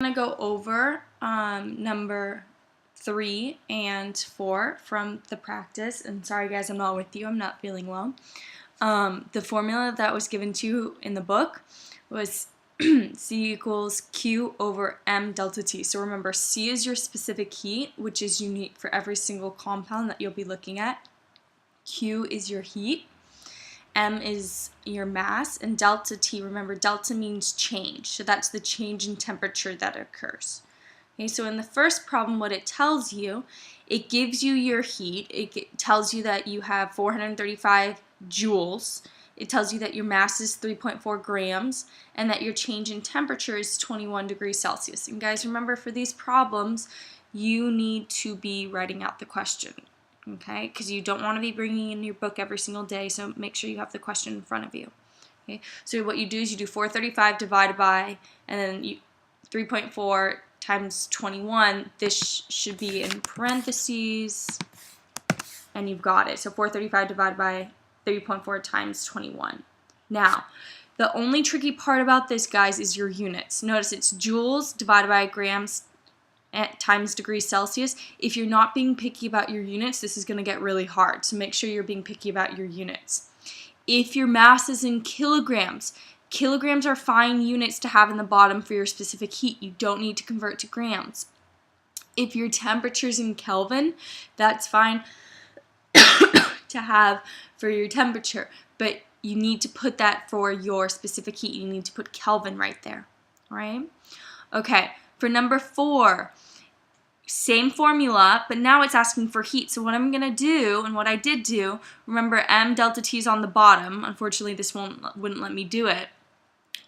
I'm going to go over number 3 and 4 from the practice. And sorry guys, I'm not with you. I'm not feeling well. The formula that was given to you in the book was C equals Q over M delta T. So remember, C is your specific heat, which is unique for every single compound that you'll be looking at. Q is your heat. M is your mass, and delta T, remember, delta means change. So that's the change in temperature that occurs. Okay, so in the first problem, what it tells you, it gives you your heat. It tells you that you have 435 joules. It tells you that your mass is 3.4 grams and that your change in temperature is 21 degrees Celsius. And guys, remember, for these problems, you need to be writing out the question. Okay, because you don't want to be bringing in your book every single day, so make sure you have the question in front of you. Okay, so what you do is you do 435 divided by, and then 3.4 times 21. This should be in parentheses, and you've got it. So 435 divided by 3.4 times 21. Now, the only tricky part about this, guys, is your units. Notice it's joules divided by grams times degrees Celsius. If you're not being picky about your units, this is going to get really hard, so make sure you're being picky about your units. If your mass is in kilograms, kilograms are fine units to have in the bottom for your specific heat. You don't need to convert to grams. If your temperature is in Kelvin, that's fine to have for your temperature, but you need to put that for your specific heat. You need to put Kelvin right there, all right? Okay. For number 4, same formula, but now it's asking for heat. So what I'm going to do, and what I did do, remember M delta T is on the bottom. Unfortunately, this wouldn't let me do it.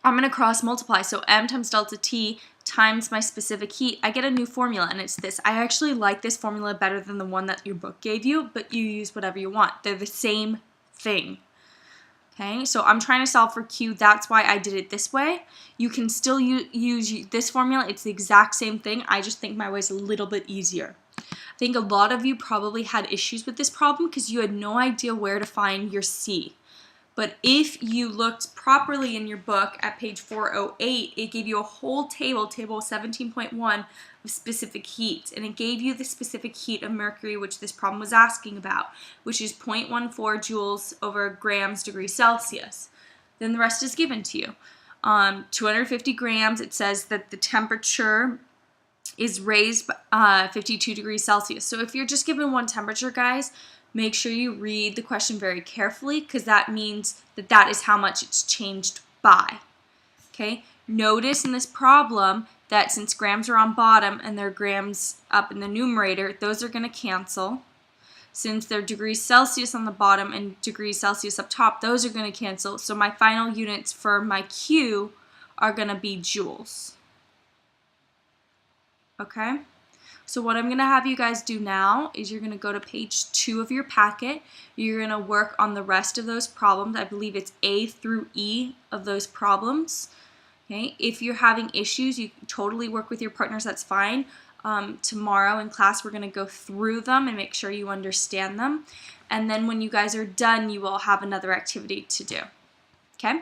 I'm going to cross multiply. So M times delta T times my specific heat. I get a new formula, and it's this. I actually like this formula better than the one that your book gave you, but you use whatever you want. They're the same thing. Okay, so I'm trying to solve for Q. That's why I did it this way. You can still use this formula. It's the exact same thing. I just think my way is a little bit easier. I think a lot of you probably had issues with this problem because you had no idea where to find your C. But if you looked properly in your book at page 408, it gave you a whole table 17.1, of specific heat. And it gave you the specific heat of mercury, which this problem was asking about, which is 0.14 joules over grams degrees Celsius. Then the rest is given to you. 250 grams, it says that the temperature is raised 52 degrees Celsius. So if you're just given one temperature, guys, make sure you read the question very carefully, because that means that that is how much it's changed by. Okay? Notice in this problem that since grams are on bottom and they're grams up in the numerator, those are going to cancel. Since they're degrees Celsius on the bottom and degrees Celsius up top, those are going to cancel. So my final units for my Q are going to be joules. Okay? So what I'm going to have you guys do now is you're going to go to page 2 of your packet. You're going to work on the rest of those problems. I believe it's A through E of those problems. Okay? If you're having issues, you can totally work with your partners. That's fine. Tomorrow in class, we're going to go through them and make sure you understand them. And then when you guys are done, you will have another activity to do. Okay?